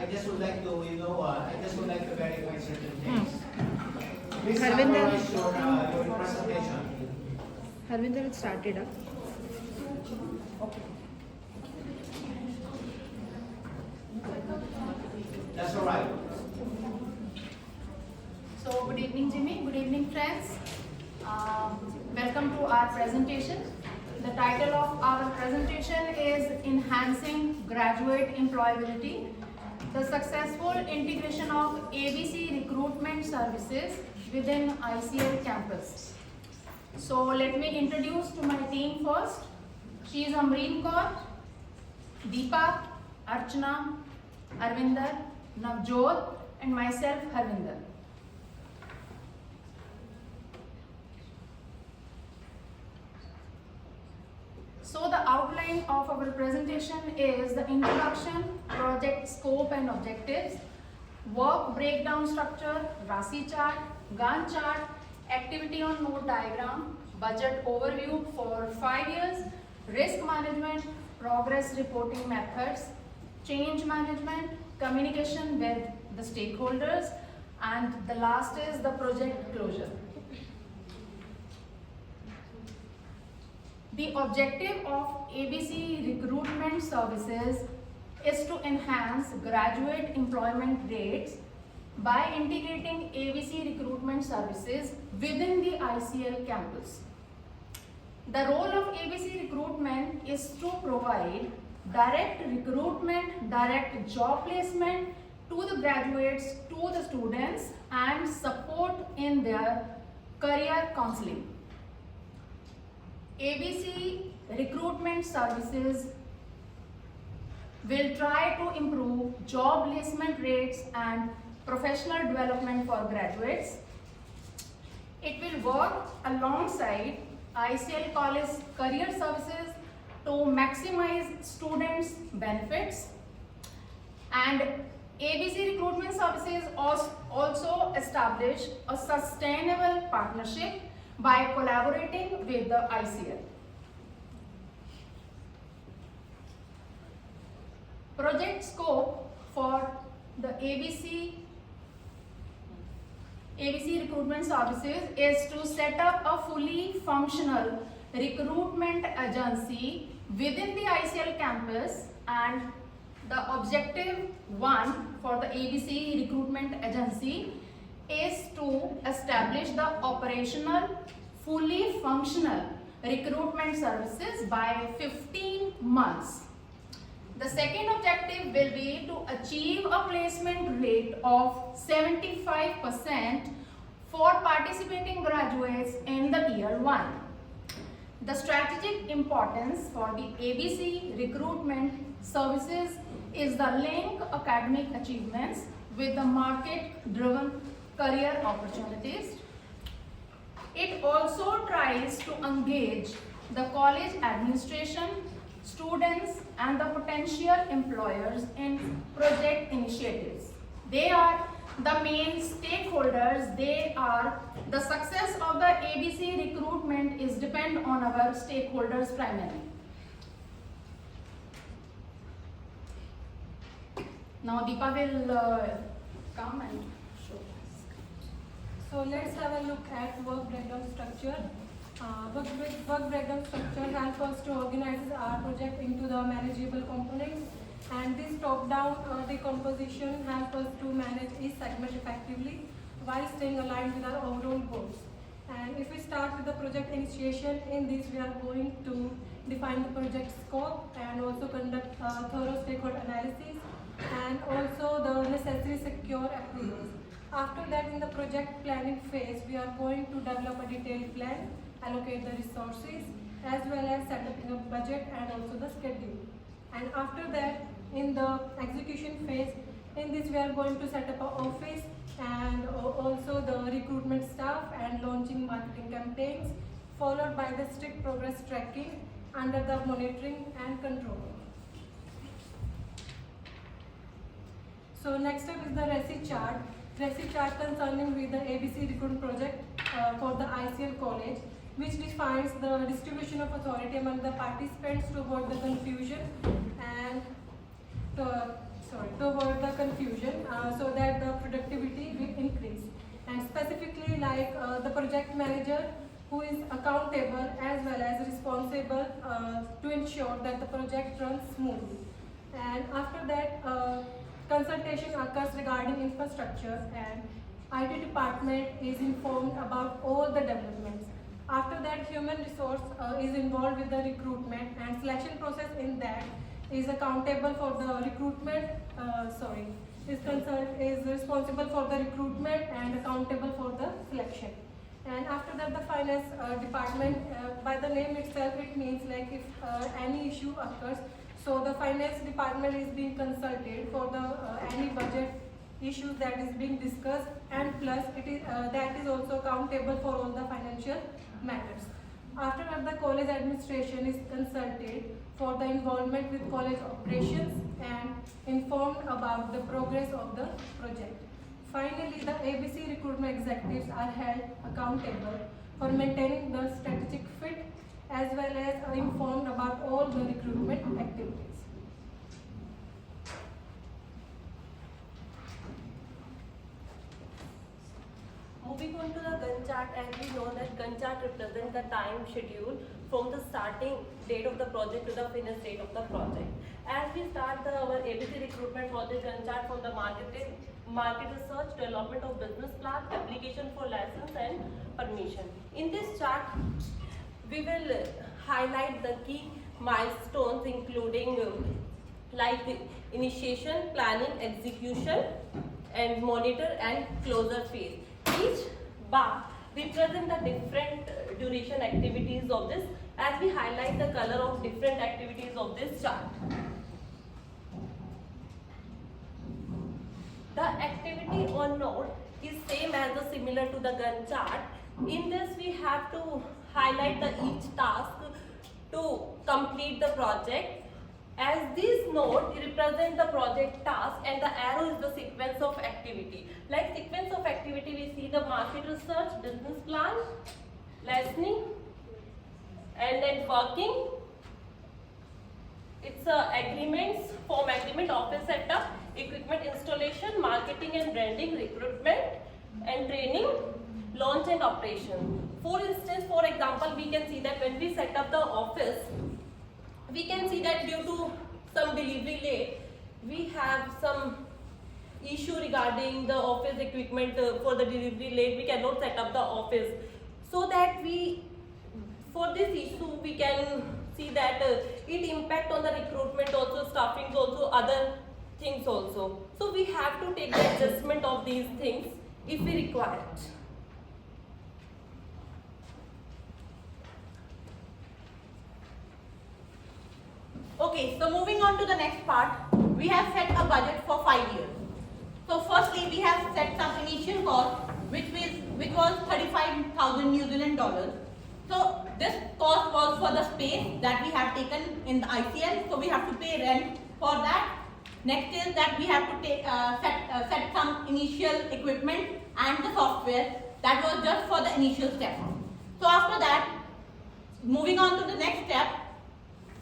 I just would like to, I just would like to verify certain things. Please Harvinder. summarize your presentation. Harvinder, it started. That's all right. So, good evening, Jimmy. Good evening, friends. Welcome to our presentation. The title of our presentation is Enhancing Graduate Employability, the Successful Integration of ABC Recruitment Services within ICL Campus. So, let me introduce to my team first. She is Amreen Kaur, Deepak, Archana, Arvinder, Navjot, and myself, Harvinder. So the outline of our presentation is the introduction, project scope and objectives, work breakdown structure, RASI chart, Gantt chart, activity on node diagram, budget overview for 5 years, risk management, progress reporting methods, change management, communication with the stakeholders, and the last is the project closure. The objective of ABC Recruitment Services is to enhance graduate employment rates by integrating ABC Recruitment Services within the ICL campus. The role of ABC Recruitment is to provide direct recruitment, direct job placement to the graduates, to the students, and support in their career counseling. ABC Recruitment Services will try to improve job placement rates and professional development for graduates. It will work alongside ICL College Career Services to maximize students' benefits, and ABC Recruitment Services also establish a sustainable partnership by collaborating with the ICL. Project scope for the ABC Recruitment Services is to set up a fully functional recruitment agency within the ICL campus, and the objective 1 for the ABC Recruitment Agency is to establish the operational, fully functional recruitment services by 15 months. The second objective will be to achieve a placement rate of 75% for participating graduates in the year 1. The strategic importance for the ABC Recruitment Services is the link academic achievements with the market-driven career opportunities. It also tries to engage the college administration, students, and the potential employers in project initiatives. They are the main stakeholders. They are the success of the ABC recruitment is depend on our stakeholders primarily. Now Deepa will come and show us. So let's have a look at work breakdown structure. Work breakdown structure helps us to organize our project into the manageable components, and this top-down decomposition helps us to manage each segment effectively while staying aligned with our overall goals. And if we start with the project initiation, in this we are going to define the project scope and also conduct thorough stakeholder analysis and also the necessary secure approvals. After that, in the project planning phase, we are going to develop a detailed plan, allocate the resources, as well as set up a budget and also the schedule. And after that, in the execution phase, in this we are going to set up an office and also the recruitment staff and launching marketing campaigns, followed by the strict progress tracking under the monitoring and control. So next up is the RASI chart. RASI chart concerning with the ABC recruitment project for the ICL college, which defines the distribution of authority among the participants to avoid the confusion and to avoid the confusion, so that the productivity will increase. And specifically, like the project manager, who is accountable as well as responsible to ensure that the project runs smoothly. And after that, consultation occurs regarding infrastructure, and IT department is informed about all the developments. After that, human resource is involved with the recruitment, and selection process in that is accountable for the recruitment, is responsible for the recruitment and accountable for the selection. And after that, the finance department, by the name itself, it means like if any issue occurs, so the finance department is being consulted for the any budget issues that is being discussed, and plus it is that is also accountable for all the financial matters. After that, the college administration is consulted for the involvement with college operations and informed about the progress of the project. Finally, the ABC recruitment executives are held accountable for maintaining the strategic fit as well as informed about all the recruitment activities. Moving on to the Gantt chart, as we know that Gantt chart represents the time schedule from the starting date of the project to the finish date of the project. As we start our ABC recruitment project Gantt chart from the market research, development of business plan, application for license and permission. In this chart, we will highlight the key milestones including like initiation, planning, execution and monitor and closure phase. Each bar represent the different duration activities of this, as we highlight the color of different activities of this chart. The activity on node is same as the similar to the Gantt chart. In this we have to highlight the each task to complete the project. As this node represent the project task and the arrow is the sequence of activity. Like sequence of activity, we see the market research, business plan, listening, and then working. It's agreements, form agreement, office setup, equipment installation, marketing and branding, recruitment and training, launch and operation. For instance, for example, we can see that when we set up the office, we can see that due to some delivery late, we have some issue regarding the office equipment for the delivery late. We cannot set up the office. So that for this issue, we can see that it impact on the recruitment also, staffing also, other things also. So we have to take the adjustment of these things if we require it. Okay, so moving on to the next part, we have set a budget for 5 years. So firstly, we have set some initial cost, which was 35,000 New Zealand dollars. So this cost was for the space that we have taken in the ICL, so we have to pay rent for that. Next is that we have to take, set some initial equipment and the software. That was just for the initial step. So after that, moving on to the next step,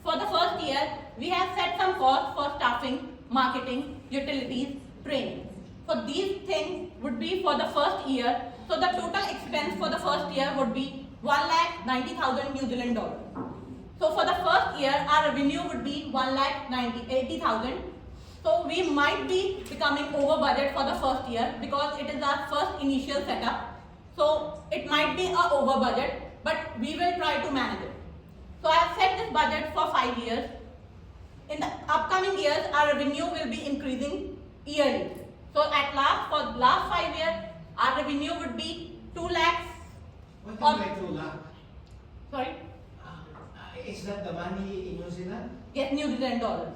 for the first year, we have set some costs for staffing, marketing, utilities, training. So these things would be for the first year. So the total expense for the first year would be 1,90,000 New Zealand dollars. So for the first year, our revenue would be 1,80,000. So we might be becoming over budget for the first year because it is our first initial setup. So it might be a over budget, but we will try to manage it. So I have set this budget for 5 years. In the upcoming years, our revenue will be increasing yearly. So for the last 5 years, our revenue would be 2 lakhs. What do you mean by 2 lakh? Sorry? Is that the money in New Zealand? Yes, New Zealand dollars.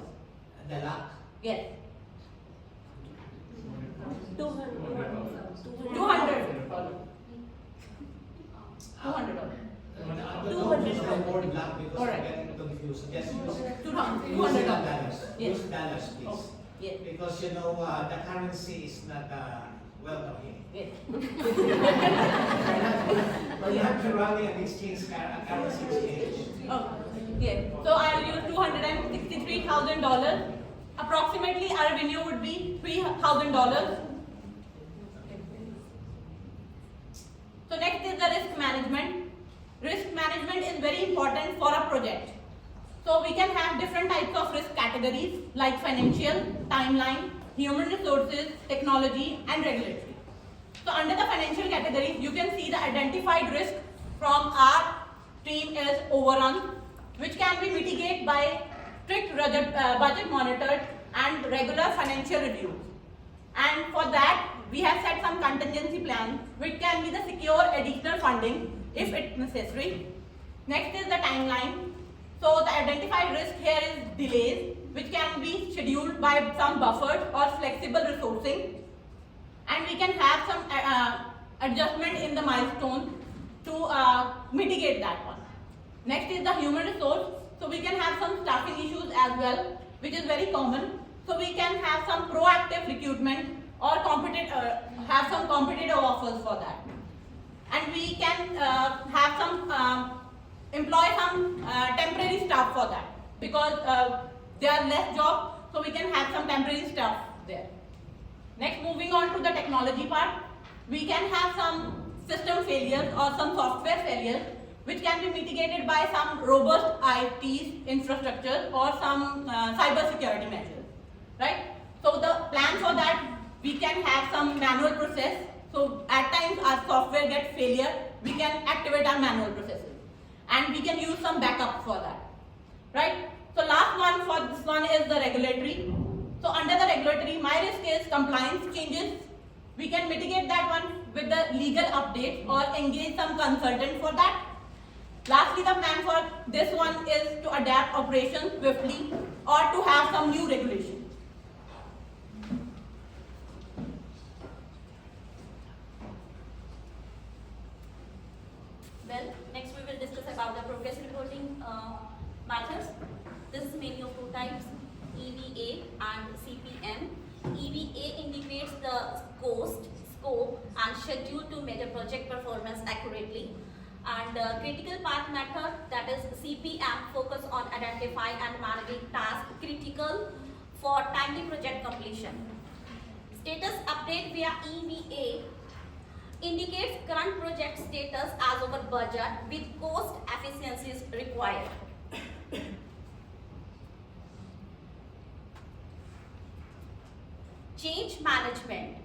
The lakh? Yes. 200. 200 dollars. Don't use the word lakh because Alright. I'm getting confused. Just use $200. dollars. Yes. Use dollars, please. Yes. Because you know the currency is not welcome here. Yes. But you have to run an exchange currency exchange. Oh, yes. So I'll use $263,000 approximately our revenue would be $3,000. So next is the risk management. Risk management is very important for a project. So we can have different types of risk categories like financial, timeline, human resources, technology, and regulatory. So under the financial categories, you can see the identified risk from our team is overrun, which can be mitigated by strict budget monitored and regular financial reviews. And for that, we have set some contingency plans, which can be the secure additional funding if it's necessary. Next is the timeline. So the identified risk here is delays, which can be scheduled by some buffers or flexible resourcing. And we can have some adjustment in the milestone to mitigate that one. Next is the human resource. So we can have some staffing issues as well, which is very common. So we can have some proactive recruitment or have some competitive offers for that. And we can have some employ some temporary staff for that, because there are less jobs, so we can have some temporary staff there. Next, moving on to the technology part, we can have some system failures or some software failures, which can be mitigated by some robust IT infrastructure or some cyber security measures, right? So the plan for that, we can have some manual process. So at times our software gets failure, we can activate our manual processes. And we can use some backup for that, right? So last one for this one is the regulatory. So under the regulatory, my risk is compliance changes. We can mitigate that one with the legal updates or engage some consultant for that. Lastly, the plan for this one is to adapt operations swiftly or to have some new regulations. Well, next we will discuss about the progress reporting methods. This is mainly of two types, EVA and CPM. EVA indicates the cost, scope and schedule to measure project performance accurately. And critical path method, that is CPM, focus on identifying and managing tasks critical for timely project completion. Status update via EVA indicates current project status as over budget with cost efficiencies required. Change management.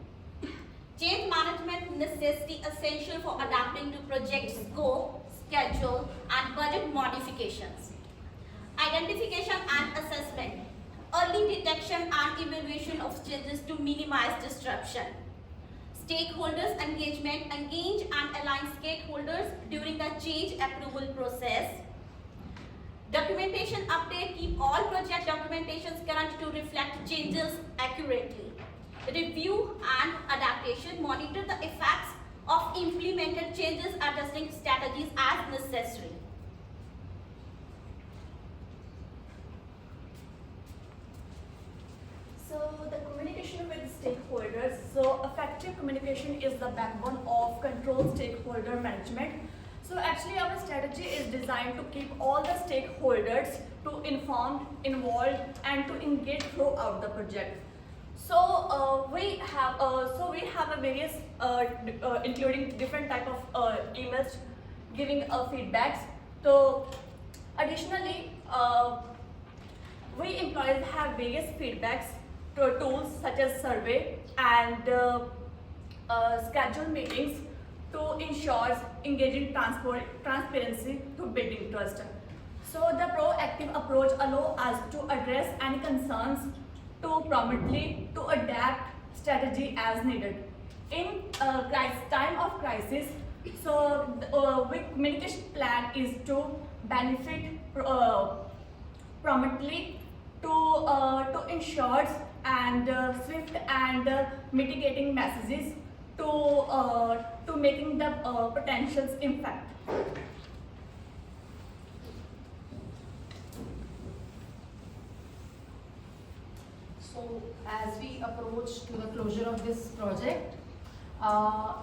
Change management necessity essential for adapting to project scope, schedule and budget modifications. Identification and assessment. Early detection and evaluation of changes to minimize disruption. Stakeholders engagement, engage and align stakeholders during the change approval process. Documentation update, keep all project documentations current to reflect changes accurately. Review and adaptation, monitor the effects of implemented changes, adjusting strategies as necessary. So the communication with stakeholders. So effective communication is the backbone of controlled stakeholder management. So actually our strategy is designed to keep all the stakeholders to informed, involved and to engage throughout the project. So we have a various including different type of emails giving feedbacks. So additionally, we employees have various feedbacks tools such as survey and schedule meetings to ensure engaging transparency to building trust. So the proactive approach allows us to address any concerns to promptly to adapt strategy as needed. In time of crisis, so the communication plan is to benefit promptly to ensure and swift and mitigating messages to making the potentials impact. So as we approach to the closure of this project,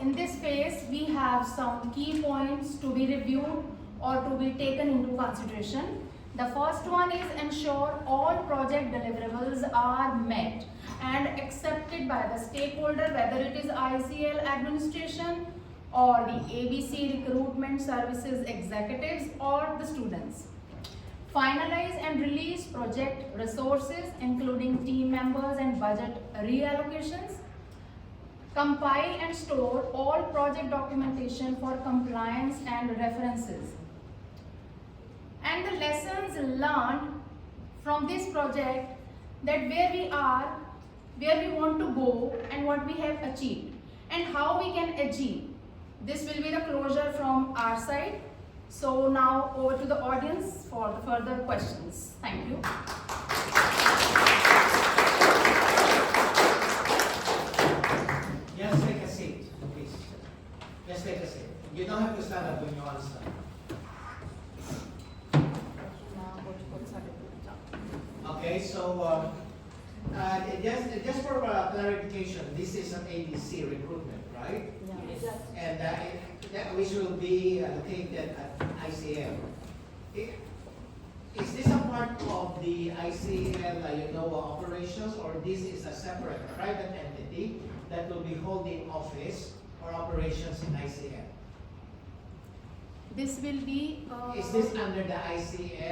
in this phase we have some key points to be reviewed or to be taken into consideration. The first one is ensure all project deliverables are met and accepted by the stakeholder, whether it is ICL administration or the ABC recruitment services executives or the students. Finalize and release project resources including team members and budget reallocations. Compile and store all project documentation for compliance and references. And the lessons learned from this project, that where we are, where we want to go and what we have achieved and how we can achieve. This will be the closure from our side. So now over to the audience for the further questions. Thank you. Just take a seat, please. Just take a seat. You don't have to stand up when you answer. Okay, so just for clarification, this is an ABC recruitment, right? And which will be located at ICL. Is this a part of the ICL, operations, or this is a separate private entity that will be holding office or operations in ICL? This will be. Is this under the ICL?